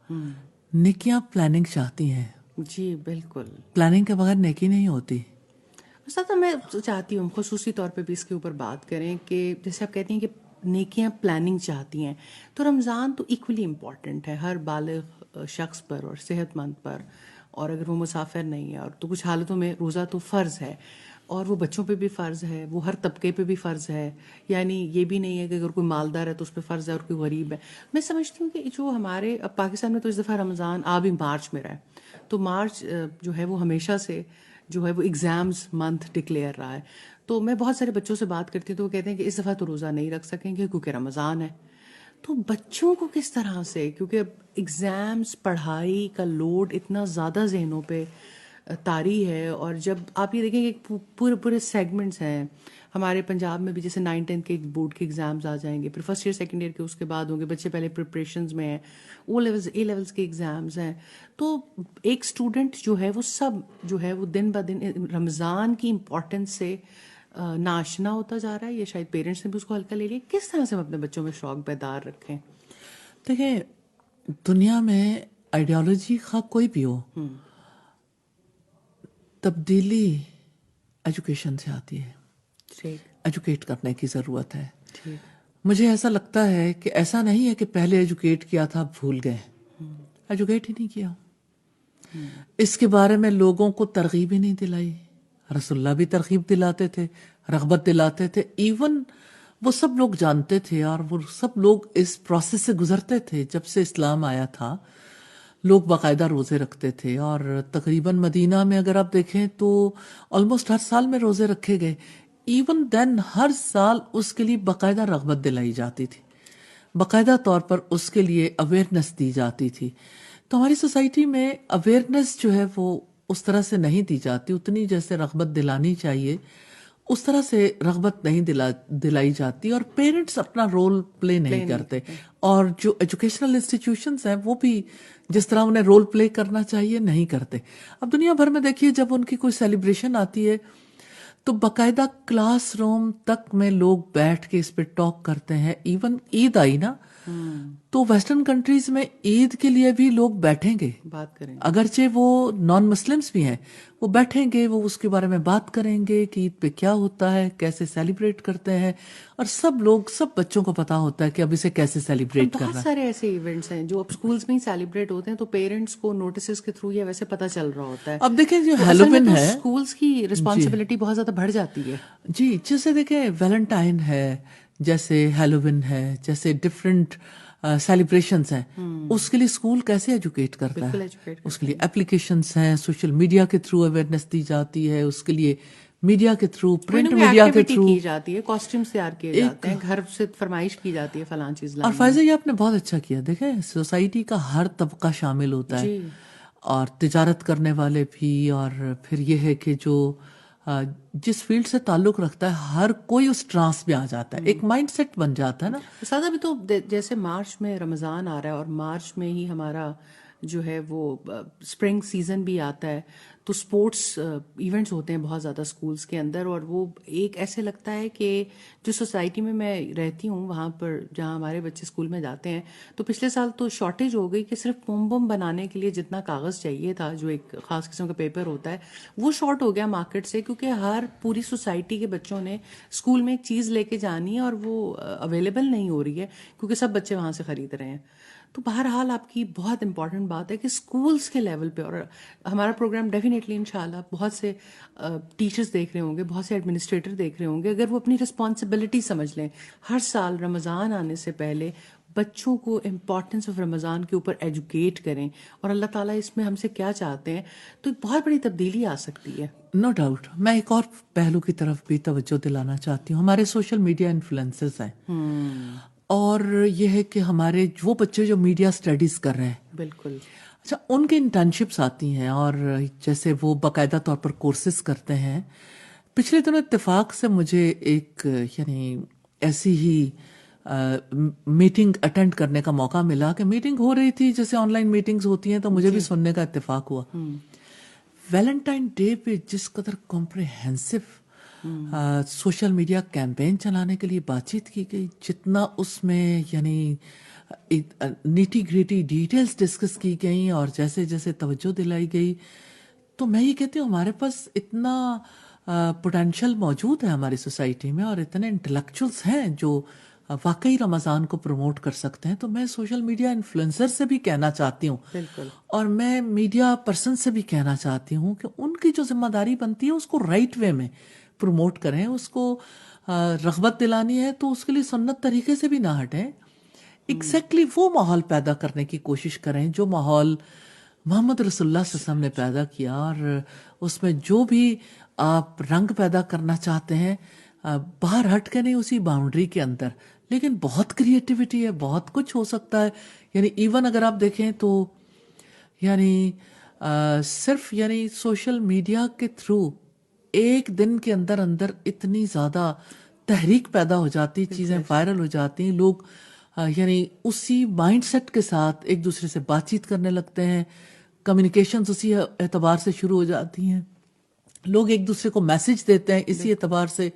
نیکیاں پلاننگ چاہتی ہیں. جی بالکل. پلاننگ کے بغیر نیکی نہیں ہوتی. ساتھ میں چاہتی ہوں خصوصی طور پہ بھی اس کے اوپر بات کریں کہ جیسے آپ کہتی ہیں کہ نیکیاں پلاننگ چاہتی ہیں، تو رمضان تو ایکولی امپورٹنٹ ہے ہر بالغ شخص پر اور صحت مند پر، اور اگر وہ مسافر نہیں ہے اور تو کچھ حالتوں میں روزہ تو فرض ہے، اور وہ بچوں پہ بھی فرض ہے، وہ ہر طبقے پہ بھی فرض ہے. یعنی یہ بھی نہیں ہے کہ اگر کوئی مالدار ہے تو اس پہ فرض ہے اور کوئی غریب ہے. میں سمجھتی ہوں کہ جو ہمارے اب پاکستان میں تو اس دفعہ رمضان بھی مارچ میں رہا ہے، تو مارچ جو ہے وہ ہمیشہ سے جو ہے وہ ایگزامز منتھ ڈکلیئر رہا ہے. تو میں بہت سارے بچوں سے بات کرتی ہوں تو وہ کہتے ہیں کہ اس دفعہ تو روزہ نہیں رکھ سکیں گے کیونکہ رمضان ہے. تو بچوں کو کس طرح سے، کیونکہ اب ایگزامز، پڑھائی کا لوڈ اتنا زیادہ ذہنوں پہ طاری ہے، اور جب آپ یہ دیکھیں کہ پورے سیگمنٹس ہیں ہمارے پنجاب میں بھی، جیسے 9-10 کے بورڈ کے ایگزامز آ جائیں گے، پھر فرسٹ ایئر سیکنڈ ایئر کے اس کے بعد ہوں گے، بچے پہلے پریپریشنز میں ہیں، او لیولز اے لیولز کے ایگزامز ہیں. تو ایک اسٹوڈنٹ جو ہے وہ سب جو ہے وہ دن بدن رمضان کی امپورٹنس سے ناشنا ہوتا جا رہا ہے، یا شاید پیرنٹس نے بھی اس کو ہلکا لے لیا. کس طرح سے ہم اپنے بچوں میں شوق بیدار رکھیں؟ دیکھیں، دنیا میں آئیڈیالوجی خواہ کوئی بھی ہو، تبدیلی ایجوکیشن سے آتی ہے. ایجوکیٹ کرنے کی ضرورت ہے. مجھے ایسا لگتا ہے کہ ایسا نہیں ہے کہ پہلے ایجوکیٹ کیا تھا بھول گئے، ایجوکیٹ ہی نہیں کیا. اس کے بارے میں لوگوں کو ترغیب ہی نہیں دلائی. رسول اللہ بھی ترغیب دلاتے تھے، رغبت دلاتے تھے. ایون وہ سب لوگ جانتے تھے اور وہ سب لوگ اس پروسیس سے گزرتے تھے. جب سے اسلام آیا تھا لوگ باقاعدہ روزے رکھتے تھے، اور تقریباً مدینہ میں اگر آپ دیکھیں تو آلموسٹ ہر سال میں روزے رکھے گئے. ایون دین ہر سال اس کے لیے باقاعدہ رغبت دلائی جاتی تھی، باقاعدہ طور پر اس کے لیے اویئرنیس دی جاتی تھی. تو ہماری سوسائٹی میں اویئرنیس جو ہے وہ اس طرح سے نہیں دی جاتی، اتنی جیسے رغبت دلانی چاہیے اس طرح سے رغبت نہیں دلائی جاتی، اور پیرنٹس اپنا رول پلے نہیں کرتے. اور جو ایجوکیشنل انسٹیٹیوشنز ہیں وہ بھی جس طرح انہیں رول پلے کرنا چاہیے نہیں کرتے. اب دنیا بھر میں دیکھیے جب ان کی کوئی سیلیبریشن آتی ہے تو باقاعدہ کلاس روم تک میں لوگ بیٹھ کے اس پہ ٹاک کرتے ہیں. ایون عید آئی نا تو ویسٹرن کنٹریز میں عید کے لیے بھی لوگ بیٹھیں گے، بات کریں، اگرچہ وہ نان مسلمس بھی ہیں، وہ بیٹھیں گے، وہ اس کے بارے میں بات کریں گے کہ عید پہ کیا ہوتا ہے، کیسے سیلیبریٹ کرتے ہیں. اور سب بچوں کو پتا ہوتا ہے کہ اب اسے کیسے سیلیبریٹ کرنا بہت ہے. سارے ایسے ایونٹس ہیں جو اب اسکولس میں ہی سیلیبریٹ ہوتے ہیں، تو پیرنٹس کو نوٹسز کے تھرو یا ویسے پتہ چل رہا ہوتا ہے. اب دیکھیں جو تو اصل میں ہیلووین تو ہے، اسکولس کی رسپانسبلٹی بہت زیادہ بڑھ جاتی ہے. جی جیسے دیکھیں ویلنٹائن ہے، جیسے ہیلووین ہے، جیسے ڈفرینٹ سیلیبریشنز ہیں، اس کے لیے اسکول کیسے ایجوکیٹ کرتا ہے؟ اس کے لیے اپلیکیشنز ہیں، سوشل میڈیا کے تھرو اویئرنیس دی جاتی ہے، اس کے لیے میڈیا کے تھرو، پرنٹ میڈیا کے تھرو کی جاتی ہے، کاسٹیومز تیار کیے جاتے ہیں، گھر سے فرمائش کی جاتی ہے فلاں چیز لانا. اور فائزہ یہ آپ نے بہت اچھا کیا. دیکھیں سوسائٹی کا ہر طبقہ شامل ہوتا ہے، اور تجارت کرنے والے بھی، اور پھر یہ ہے کہ جو جس فیلڈ سے تعلق رکھتا ہے ہر کوئی اس ٹرانس میں آ جاتا ہے، ایک مائنڈ سیٹ بن جاتا ہے نا. سادہ بھی تو جیسے مارچ میں رمضان آ رہا ہے، اور مارچ میں ہی ہمارا جو ہے وہ اسپرنگ سیزن بھی آتا ہے، تو اسپورٹس ایونٹس ہوتے ہیں بہت زیادہ اسکولس کے اندر. اور وہ ایک ایسے لگتا ہے کہ جو سوسائٹی میں رہتی ہوں وہاں پر جہاں ہمارے بچے اسکول میں جاتے ہیں، تو پچھلے سال تو شارٹیج ہو گئی کہ صرف بم بنانے کے لیے جتنا کاغذ چاہیے تھا، جو ایک خاص قسم کا پیپر ہوتا ہے، وہ شارٹ ہو گیا مارکیٹ سے، کیونکہ ہر پوری سوسائٹی کے بچوں نے اسکول میں ایک چیز لے کے جانی ہے اور وہ اویلیبل نہیں ہو رہی ہے کیونکہ سب بچے وہاں سے خرید رہے ہیں. تو بہرحال آپ کی بہت امپورٹنٹ بات ہے کہ اسکولس کے لیول پہ، اور ہمارا پروگرام ڈیفینیٹلی انشاءاللہ بہت سے ٹیچرز دیکھ رہے ہوں گے، بہت سے ایڈمنسٹریٹر دیکھ رہے ہوں گے، اگر وہ اپنی رسپانسبلٹی سمجھ لیں، ہر سال رمضان آنے سے پہلے بچوں کو امپورٹنس آف رمضان کے اوپر ایجوکیٹ کریں، اور اللہ تعالیٰ اس میں ہم سے کیا چاہتے ہیں، تو ایک بہت بڑی تبدیلی آ سکتی ہے. No doubt. میں ایک اور پہلو کی طرف بھی توجہ دلانا چاہتی ہوں. ہمارے سوشل میڈیا انفلوئنسرز ہیں، اور یہ ہے کہ ہمارے وہ بچے جو میڈیا اسٹڈیز کر رہے ہیں، بالکل، اچھا ان کے انٹرنشپس آتی ہیں، اور جیسے وہ باقاعدہ طور پر کورسز کرتے ہیں. پچھلے دنوں اتفاق سے مجھے ایک یعنی ایسی ہی میٹنگ اٹینڈ کرنے کا موقع ملا کہ میٹنگ ہو رہی تھی جیسے آن لائن میٹنگز ہوتی ہیں، تو مجھے بھی سننے کا اتفاق ہوا. ویلنٹائن ڈے پہ جس قدر کمپریہنسو سوشل میڈیا کیمپین چلانے کے لیے بات چیت کی گئی، جتنا اس میں یعنی نیٹی گریٹی ڈیٹیلز ڈسکس کی گئیں اور جیسے جیسے توجہ دلائی گئی. تو میں یہ کہتی ہوں ہمارے پاس اتنا پوٹینشیل موجود ہے ہماری سوسائٹی میں اور اتنے انٹلیکچوئلس ہیں جو واقعی رمضان کو پروموٹ کر سکتے ہیں. تو میں سوشل میڈیا انفلوئنسر سے بھی کہنا چاہتی ہوں بالکل, اور میں میڈیا پرسن سے بھی کہنا چاہتی ہوں کہ ان کی جو ذمہ داری بنتی ہے اس کو رائٹ وے میں پروموٹ کریں. اس کو رغبت دلانی ہے تو اس کے لیے سنت طریقے سے بھی نہ ہٹیں. ایگزیکٹلی وہ ماحول پیدا کرنے کی کوشش کریں جو ماحول محمد رسول اللہ صلی اللہ علیہ وسلم نے پیدا کیا, اور اس میں جو بھی آپ رنگ پیدا کرنا چاہتے ہیں باہر ہٹ کے نہیں, اسی باؤنڈری کے اندر. لیکن بہت کریٹیوٹی ہے, بہت کچھ ہو سکتا ہے. یعنی ایون اگر آپ دیکھیں تو یعنی صرف یعنی سوشل میڈیا کے تھرو ایک دن کے اندر اندر اتنی زیادہ تحریک پیدا ہو جاتی, چیزیں وائرل ہو جاتی ہیں, لوگ یعنی اسی مائنڈ سیٹ کے ساتھ ایک دوسرے سے بات چیت کرنے لگتے ہیں, کمیونیکیشنز اسی اعتبار سے شروع ہو جاتی ہیں, لوگ ایک دوسرے کو میسج دیتے ہیں اسی اعتبار سے.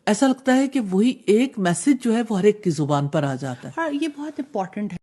ایسا لگتا ہے کہ وہی ایک میسج جو ہے وہ ہر ایک کی زبان پر آ جاتا ہے. ہاں, یہ بہت امپورٹنٹ ہے.